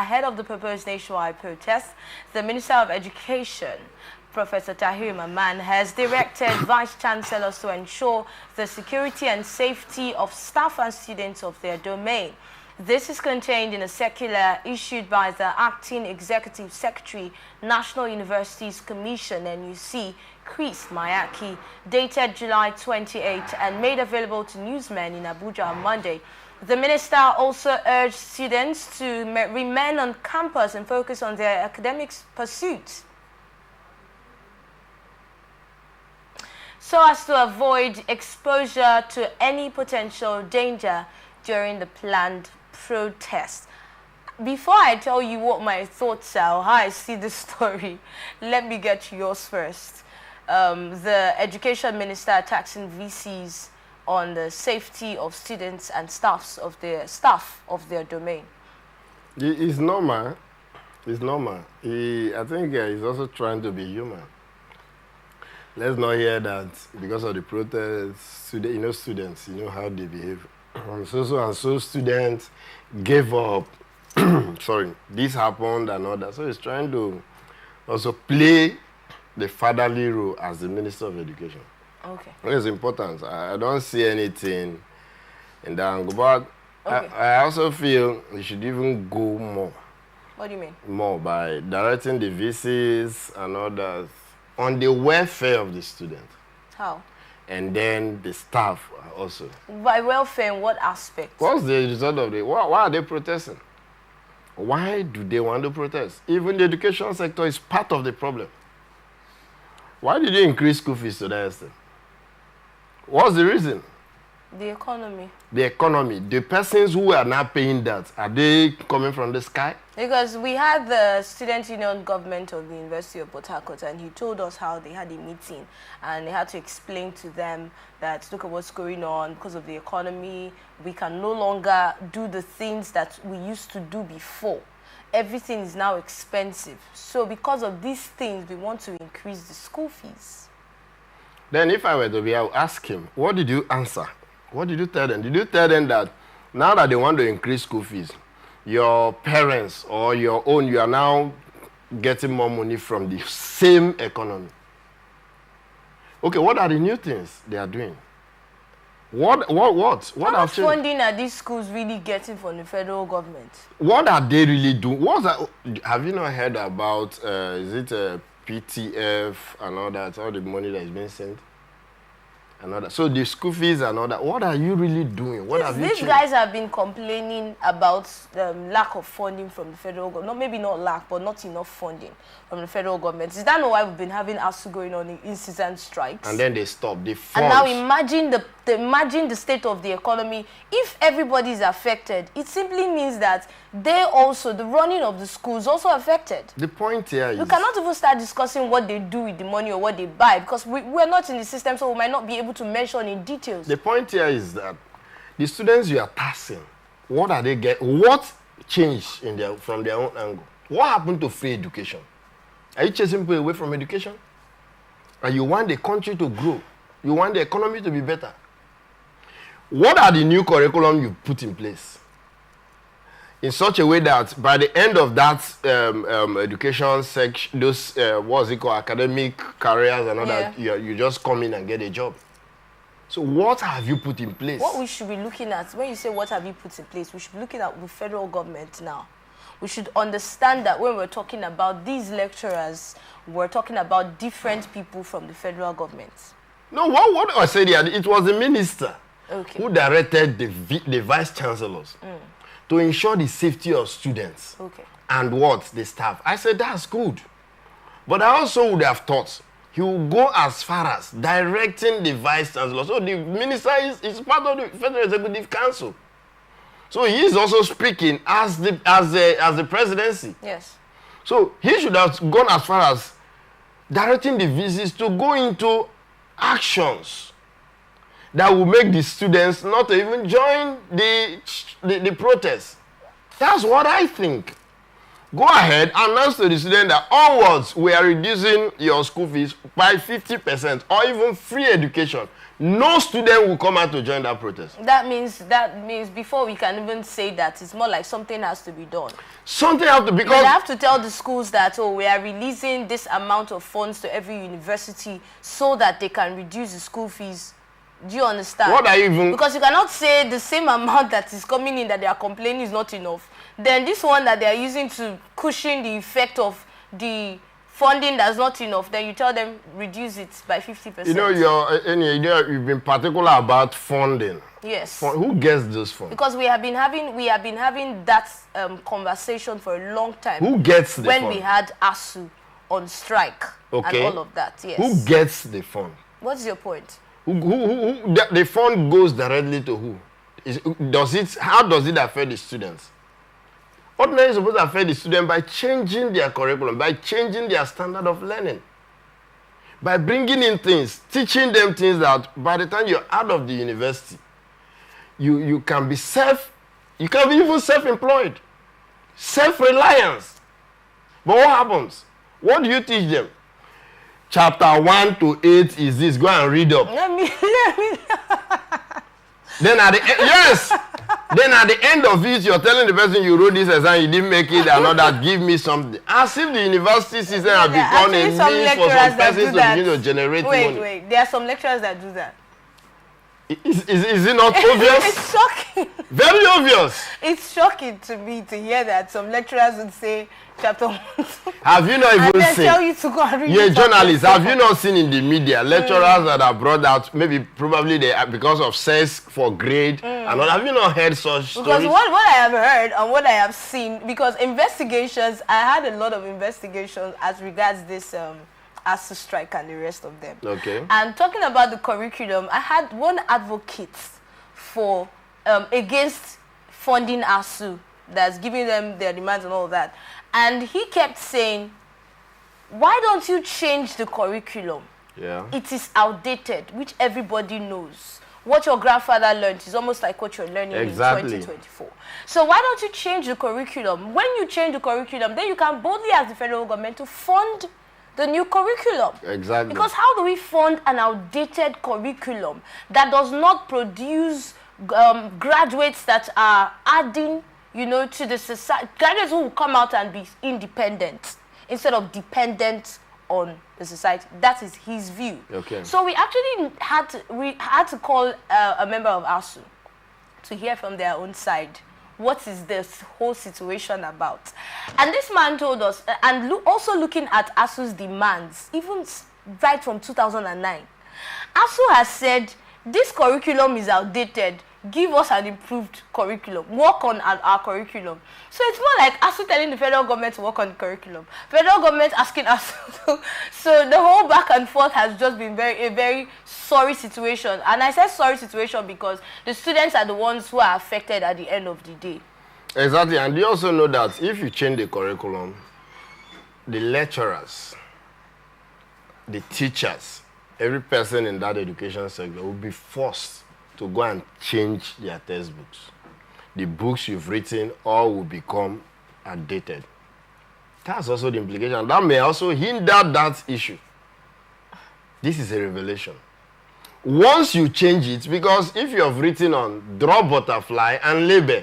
ahead of the proposed nationwide protest, the Minister of Education, Professor Tahir Mamman, has directed Vice Chancellors to ensure the security and safety of staff and students of their domain. This is contained in a circular issued by the Acting Executive Secretary, National Universities Commission, NUC, Chris Mayaki, dated July 28 and made available to newsmen in Abuja on Monday. The minister also urged students to remain on campus and focus on their academic pursuits, so as to avoid exposure to any potential danger during the planned protest. Before I tell you what my thoughts are, how I see the story, let me get yours first. The education minister taxing VCs on the safety of students and staff of their domain. It's normal. It's normal. I think he's also trying to be human. Let's not hear that because of the protests, students, how they behave. So students gave up. Sorry, this happened and all that. So he's trying to also play the fatherly role as the Minister of Education. Okay. It's important. I don't see anything in that angle. But okay. I also feel we should even go more. What do you mean? More by directing the VCs and others on the welfare of the student. How? And then the staff also. By welfare, in what aspect? What's the result of why are they protesting? Why do they want to protest? Even the education sector is part of the problem. Why did they increase school fees to that extent? What's the reason? The economy. The economy. The persons who are now paying that, are they coming from the sky? Because we had the student union government of the University of Port Harcourt, and he told us how they had a meeting and they had to explain to them that look at what's going on because of the economy. We can no longer do the things that we used to do before. Everything is now expensive. So because of these things, we want to increase the school fees. Then if I were to be, I would ask him, what did you answer? What did you tell them? Did you tell them that now that they want to increase school fees, your parents or your own, you are now getting more money from the same economy? Okay, what are the new things they are doing? What How much funding are these schools really getting from the federal government? What are they really doing? Have you not heard about, is it PTF and all that, all the money that is being sent? And all that. So the school fees and all that, what are you really doing? What have you These guys have been complaining about the lack of funding from the federal government. Maybe not lack, but not enough funding from the federal government. Is that not why we've been having ASU going on in incessant strikes? And then they stop. The funds. And now imagine the state of the economy. If everybody is affected, it simply means that the running of the schools also affected. The point here is... We cannot even start discussing what they do with the money or what they buy because we're not in the system, so we might not be able to mention in details. The point here is that the students you are taxing, what are they getting? What changed from their own angle? What happened to free education? Are you chasing people away from education? And you want the country to grow. You want the economy to be better. What are the new curriculum you put in place? In such a way that by the end of that education section, those, what's it called, academic careers and all that, you just come in and get a job. So what have you put in place? What we should be looking at, when you say what have you put in place, we should be looking at the federal government now. We should understand that when we're talking about these lecturers, we're talking about different people from the federal government. No, what I said here, it was the minister who directed the vice chancellors to ensure the safety of students and the staff. I said, that's good. But I also would have thought he will go as far as directing the vice chancellor. So the minister is part of the Federal Executive Council. So he is also speaking as the presidency. Yes. So he should have gone as far as directing the visits to go into actions that will make the students not even join the protest. That's what I think. Go ahead, announce to the student that onwards we are reducing your school fees by 50% or even free education. No student will come out to join that protest. That means before we can even say that, it's more like something has to be done. Something has to, because you have to tell the schools that, oh, we are releasing this amount of funds to every university so that they can reduce the school fees. Do you understand? What are you even... Because you cannot say the same amount that is coming in that they are complaining is not enough. Then this one that they are using to cushion the effect of the funding that's not enough, then you tell them reduce it by 50%. You know, you've been particular about funding. Yes. Who gets those funds? Because we have been having that conversation for a long time. Who gets the fund? When we had ASU on strike and all of that. Yes. Who gets the fund? What's your point? The fund goes directly to who? How does it affect the students? Ordinarily, it's supposed to affect the student by changing their curriculum, by changing their standard of learning, by bringing in things, teaching them things that by the time you're out of the university, you can be even self-employed, self-reliance. But what happens? What do you teach them? Chapter 1 to 8 is this. Go and read up. Let me. Then at the yes. Then at the end of it, you're telling the person you wrote this exam, you didn't make it, and all that, give me something. As if the university system has become a means for some persons to begin to generate money. Wait. There are some lecturers that do that. Is it not obvious? It's shocking. Very obvious. It's shocking to me to hear that some lecturers would say chapter 1. Have you not even seen? Tell you to go and read. You're a journalist. Have you not seen in the media lecturers that are brought out? Probably they are because of sex for grade and all. Have you not heard such stories? Because what I have heard and what I have seen, because investigations, I had a lot of investigations as regards this ASU strike and the rest of them. Okay. And talking about the curriculum, I had one advocate for against funding ASU that's giving them their demands and all that. And he kept saying, why don't you change the curriculum? Yeah. It is outdated, which everybody knows. What your grandfather learned is almost like what you're learning in 2024. So why don't you change the curriculum? When you change the curriculum, then you can boldly ask the federal government to fund the new curriculum. Exactly. Because how do we fund an outdated curriculum that does not produce graduates that are adding, to the society, graduates who will come out and be independent instead of dependent on the society? That is his view. Okay. So we actually had to call a member of ASU to hear from their own side. What is this whole situation about? And this man told us, and also looking at ASU's demands, even right from 2009, ASU has said, this curriculum is outdated. Give us an improved curriculum. Work on our curriculum. So it's more like ASU telling the federal government to work on the curriculum. Federal government asking ASU to. So the whole back and forth has just been a very sorry situation. And I said sorry situation because the students are the ones who are affected at the end of the day. Exactly. And you also know that if you change the curriculum, the lecturers, the teachers, every person in that education sector will be forced to go and change their textbooks. The books you've written all will become outdated. That's also the implication. That may also hinder that issue. This is a revelation. Once you change it, because if you have written on draw butterfly and label,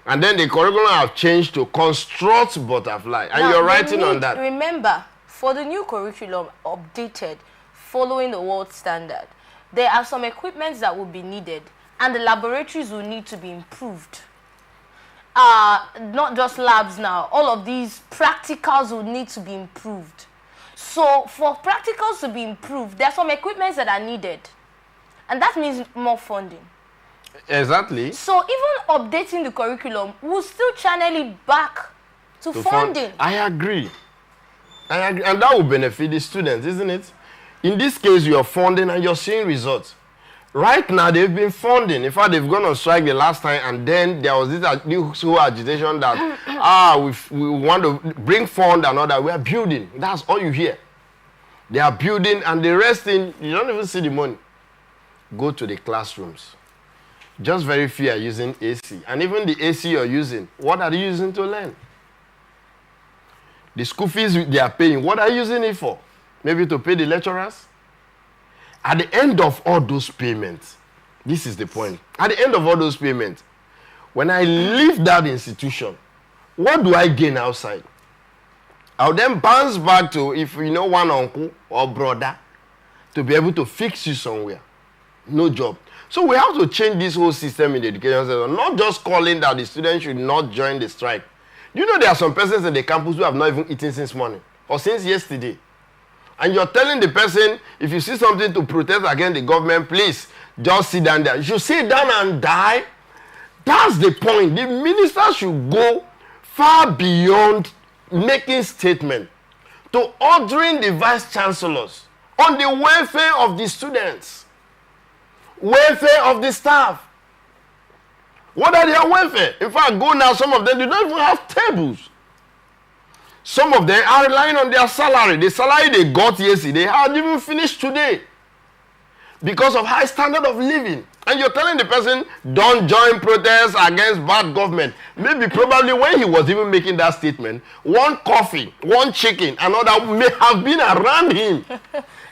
and then the curriculum have changed to construct butterfly, and you're writing on that. Remember, for the new curriculum updated, following the world standard, there are some equipments that will be needed, and the laboratories will need to be improved. Not just labs now. All of these practicals will need to be improved. So for practicals to be improved, there are some equipments that are needed, and that means more funding. Exactly. So even updating the curriculum will still channel it back to funding. I agree. And that will benefit the students, isn't it? In this case, you're funding and you're seeing results. Right now, they've been funding. In fact, they've gone on strike the last time, and then there was this whole agitation that, we want to bring fund and all that. We are building. That's all you hear. They are building, and the rest thing, you don't even see the money. Go to the classrooms. Just very few are using AC. And even the AC you're using, what are you using to learn? The school fees they are paying, what are you using it for? Maybe to pay the lecturers? At the end of all those payments, this is the point. At the end of all those payments, when I leave that institution, what do I gain outside? I'll then bounce back to, if you know, one uncle or brother to be able to fix you somewhere. No job. So we have to change this whole system in the education system, not just calling that the students should not join the strike. You know there are some persons in the campus who have not even eaten since morning or since yesterday. And you're telling the person, if you see something to protest against the government, please just sit down there. You should sit down and die. That's the point. The minister should go far beyond making statements to ordering the vice chancellors on the welfare of the students, welfare of the staff. What are their welfare? In fact, go now, some of them, they don't even have tables. Some of them are relying on their salary. The salary they got yesterday, they haven't even finished today because of high standard of living. And you're telling the person, don't join protests against bad government. Maybe probably when he was even making that statement, one coffee, one chicken, another may have been around him.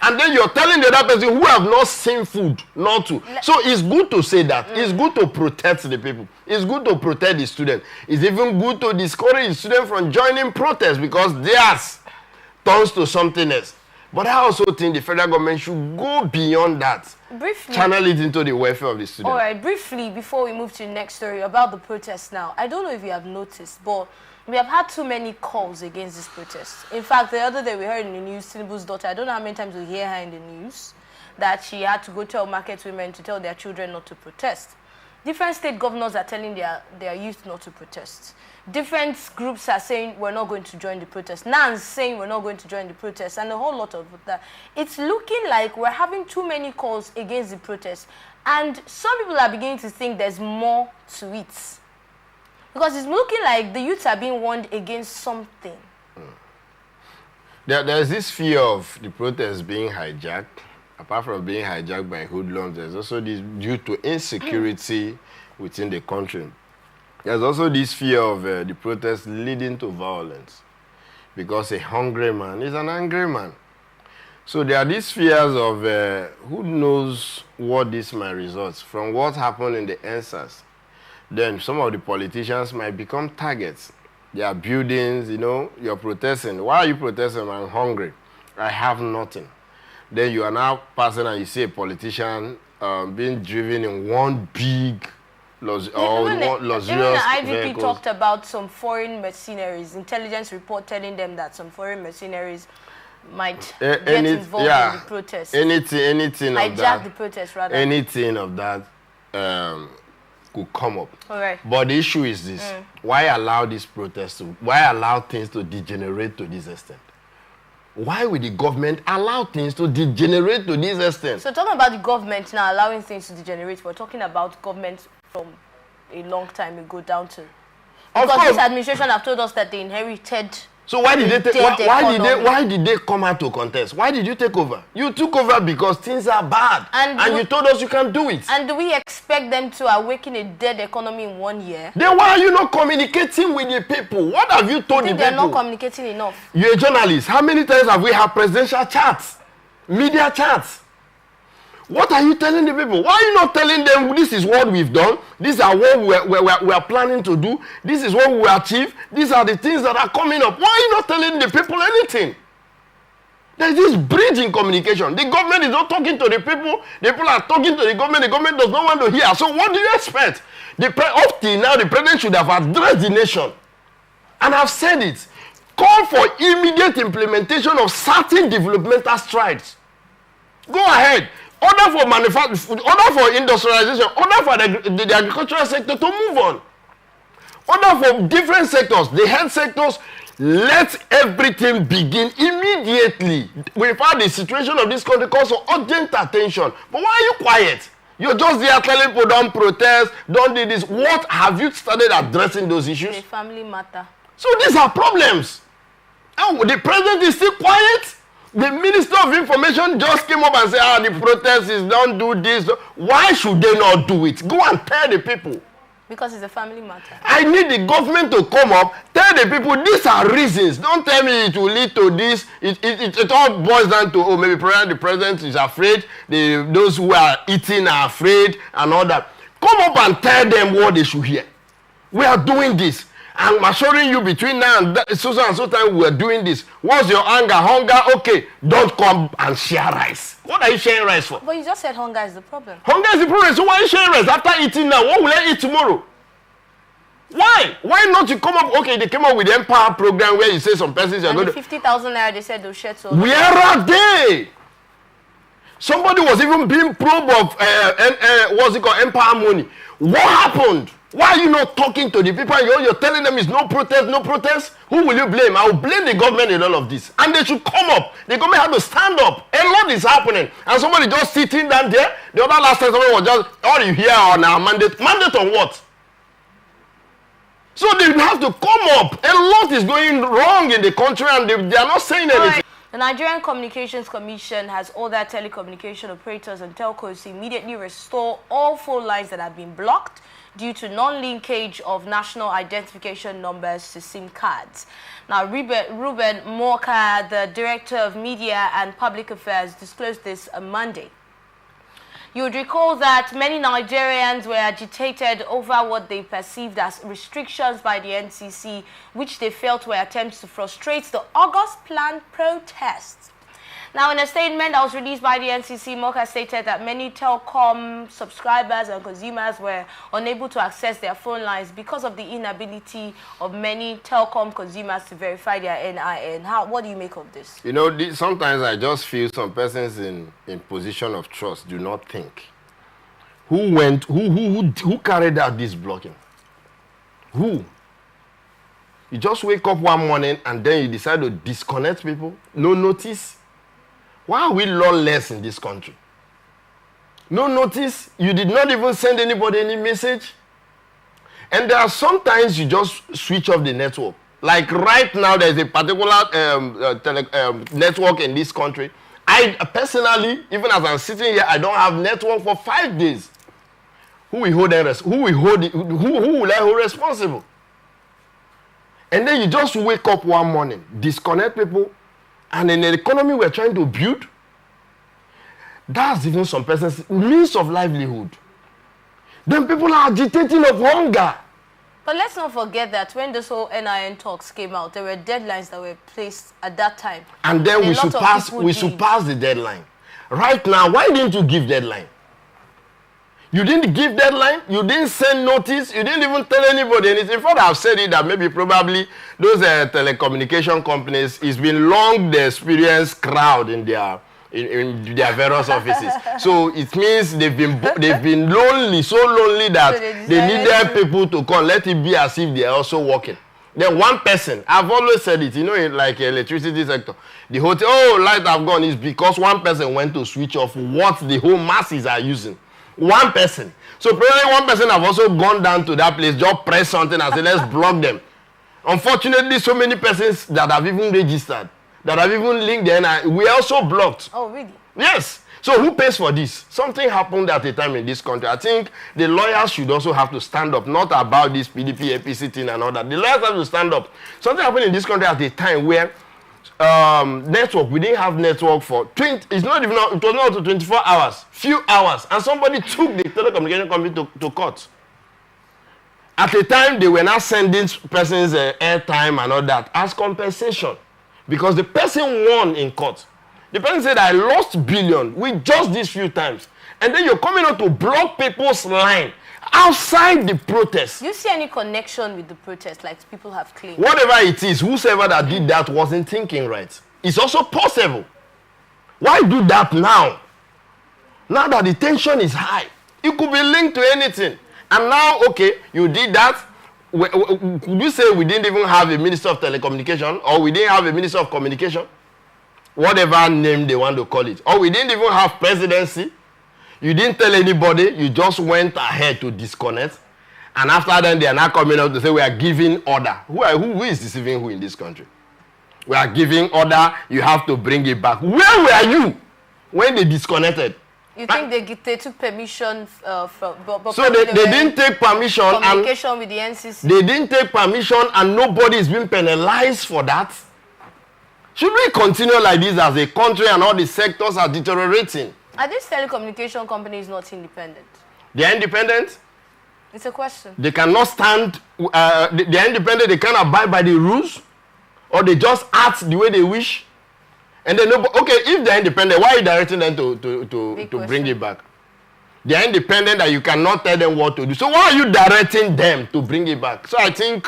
And then you're telling the other person who have not seen food not to. So it's good to say that. It's good to protect the people. It's good to protect the student. It's even good to discourage the student from joining protests because theirs turns to something else. But I also think the federal government should go beyond that. Briefly. Channel it into the welfare of the student. All right, briefly, before we move to the next story about the protests now. I don't know if you have noticed, but we have had too many calls against this protest. In fact, the other day we heard in the news, Tinubu's daughter, I don't know how many times we hear her in the news, that she had to go tell market women to tell their children not to protest. Different state governors are telling their youth not to protest. Different groups are saying we're not going to join the protest. NAN's saying we're not going to join the protest, and a whole lot of that. It's looking like we're having too many calls against the protest, and some people are beginning to think there's more to it. Because it's looking like the youths are being warned against something. There's this fear of the protest being hijacked. Apart from being hijacked by hoodlums, there's also this due to insecurity within the country. There's also this fear of the protest leading to violence. Because a hungry man is an angry man. So there are these fears of who knows what this might result from what happened in the answers. Then some of the politicians might become targets. There are buildings, you know, you're protesting. Why are you protesting? I'm hungry. I have nothing. Then you are now passing and you see a politician being driven in one big luxurious IVP vehicles. talked about some foreign mercenaries, intelligence report telling them that some foreign mercenaries might get involved in the protest. Anything of that. Hijack the protest, rather. Anything of that could come up. All right. But the issue is this. Why allow this protest why allow things to degenerate to this extent? Why would the government allow things to degenerate to this extent? So talking about the government now allowing things to degenerate, we're talking about government from a long time ago down to... Because this administration have told us that they inherited... So why did they come out to contest? Why did you take over? You took over because things are bad. And you told us you can do it. And do we expect them to awaken a dead economy in 1 year? Then why are you not communicating with the people? What have you told the people? They're not communicating enough. You're a journalist. How many times have we had presidential chats? Media chats? What are you telling the people? Why are you not telling them this is what we've done? These are what we are planning to do. This is what we will achieve. These are the things that are coming up. Why are you not telling the people anything? There's this bridge in communication. The government is not talking to the people. The people are talking to the government. The government does not want to hear. So what do you expect? Up till now, the president should have addressed the nation. And I've said it. Call for immediate implementation of certain developmental strides. Go ahead. Order for manufacturing, order for industrialization, order for the agricultural sector to move on. Order for different sectors, the health sectors, let everything begin immediately. We've had the situation of this country calls for urgent attention. But why are you quiet? You're just there telling people don't protest, don't do this. What have you started addressing those issues? The family matter. So these are problems. And the president is still quiet. The Minister of Information just came up and said, the protest is don't do this. Why should they not do it? Go and tell the people. Because it's a family matter. I need the government to come up, tell the people these are reasons. Don't tell me it will lead to this. It all boils down to, oh, maybe the president is afraid, those who are eating are afraid, and all that. Come up and tell them what they should hear. We are doing this. I'm assuring you between now and so and so time we are doing this. What's your anger? Hunger? Okay, don't come and share rice. What are you sharing rice for? But you just said hunger is the problem. Hunger is the problem. So why are you sharing rice? After eating now, what will I eat tomorrow? Why? Why not you come up? Okay, they came up with the Empower program where you say some persons are going to 50,000 naira. They said they'll share so. Where are they? Somebody was even being probed of what's it called? Empower money. What happened? Why are you not talking to the people? You're telling them it's no protest, no protest. Who will you blame? I will blame the government in all of this. And they should come up. The government has to stand up. A lot is happening. And somebody just sitting down there. The other last time somebody was just, all you hear on our mandate. Mandate on what? So they have to come up. A lot is going wrong in the country and they are not saying anything. Right. The Nigerian Communications Commission has ordered telecommunication operators and telcos to immediately restore all phone lines that have been blocked due to non-linkage of national identification numbers to SIM cards. Now, Ruben Morka, the Director of Media and Public Affairs, disclosed this on Monday. You would recall that many Nigerians were agitated over what they perceived as restrictions by the NCC, which they felt were attempts to frustrate the August planned protests. Now, in a statement that was released by the NCC, Moka stated that many telecom subscribers and consumers were unable to access their phone lines because of the inability of many telecom consumers to verify their NIN. What do you make of this? You know, sometimes I just feel some persons in position of trust do not think. Who carried out this blocking? Who? You just wake up one morning and then you decide to disconnect people? No notice? Why are we lawless in this country? No notice? You did not even send anybody any message? And there are sometimes you just switch off the network. Like right now, there's a particular network in this country. I personally, even as I'm sitting here, I don't have network for 5 days. Who will hold them? Who will I hold responsible? And then you just wake up one morning, disconnect people. And in the economy we're trying to build, that's even some person's means of livelihood. Then people are agitating of hunger. But let's not forget that when this whole NIN talks came out, there were deadlines that were placed at that time. And then we surpassed the deadline. Right now, why didn't you give deadline? You didn't give deadline, you didn't send notice, you didn't even tell anybody anything. In fact, I've said it that maybe probably those telecommunication companies, it's been long the experienced crowd in their various offices. So it means they've been lonely, so lonely that they needed people to come. Let it be as if they are also working. Then one person, I've always said it, you know, in like electricity sector, the whole thing, oh, light have gone, is because one person went to switch off what the whole masses are using. One person. So probably one person have also gone down to that place, just press something and say, let's block them. Unfortunately, so many persons that have even registered, that have even linked their NIN, we are also blocked. Oh, really? Yes. So who pays for this? Something happened at a time in this country. I think the lawyers should also have to stand up, not about this PDP, APC thing and all that. The lawyers have to stand up. Something happened in this country at a time where network, we didn't have network for 20, it was not to 24 hours, few hours, and somebody took the telecommunication company to court. At the time, they were not sending persons airtime and all that as compensation because the person won in court. The person said, I lost billion with just these few times. And then you're coming out to block people's line outside the protest. Do you see any connection with the protest like people have claimed? Whatever it is, whosoever that did that wasn't thinking right. It's also possible. Why do that now? Now that the tension is high, it could be linked to anything. And now, okay, you did that. Could you say we didn't even have a minister of telecommunication, or we didn't have a minister of communication? Whatever name they want to call it. Or we didn't even have presidency. You didn't tell anybody. You just went ahead to disconnect. And after that, they are now coming out to say we are giving order. Who is deceiving who in this country? We are giving order. You have to bring it back. Where were you when they disconnected? You think they took permission from... So they didn't take permission communication with the NCC? They didn't take permission and nobody is being penalized for that? Should we continue like this as a country and all the sectors are deteriorating? Are these telecommunication companies not independent? They are independent? It's a question. They cannot stand, they are independent, they can't abide by the rules? Or they just act the way they wish? And then, okay, if they're independent, why are you directing them to bring it back? They are independent that you cannot tell them what to do. So why are you directing them to bring it back? So I think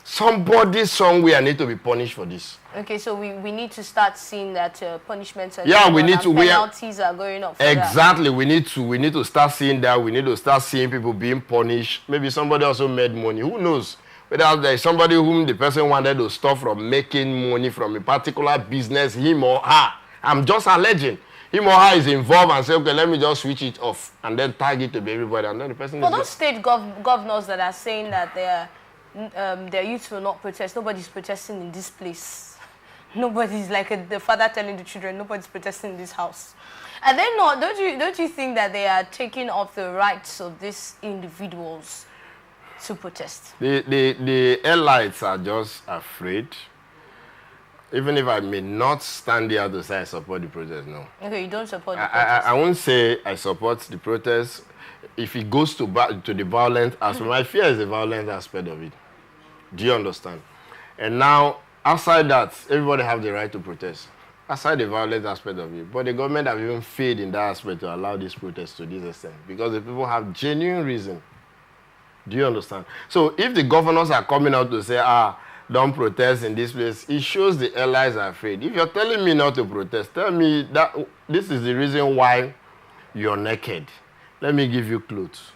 somebody somewhere need to be punished for this. Okay, so we need to start seeing that punishments are penalties are going up. Exactly, we need to start seeing that. We need to start seeing people being punished. Maybe somebody also made money. Who knows? Whether there is somebody whom the person wanted to stop from making money from a particular business, him or her. I'm just alleging. Him or her is involved and say, okay, let me just switch it off and then tag it to everybody. And then the person. For those state governors that are saying that their youth will not protest, nobody's protesting in this place. Nobody's like the father telling the children, nobody's protesting in this house. And then don't you think that they are taking off the rights of these individuals to protest? The airlines are just afraid. Even if I may not stand here to say I support the protest, no. Okay, you don't support the protest? I won't say I support the protest. If it goes to the violent aspect, my fear is the violent aspect of it. Do you understand? And now, outside that, everybody have the right to protest. Aside the violent aspect of it. But the government have even failed in that aspect to allow this protest to this extent. Because the people have genuine reason. Do you understand? So if the governors are coming out to say, don't protest in this place, it shows the allies are afraid. If you're telling me not to protest, tell me that this is the reason why you're naked. Let me give you clothes.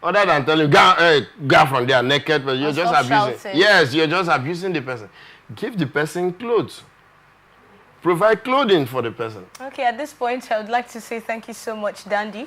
Other than telling you, go from there naked, but you're just abusing. Shouting. Yes, you're just abusing the person. Give the person clothes. Provide clothing for the person. Okay, at this point, I would like to say thank you so much, Dandy.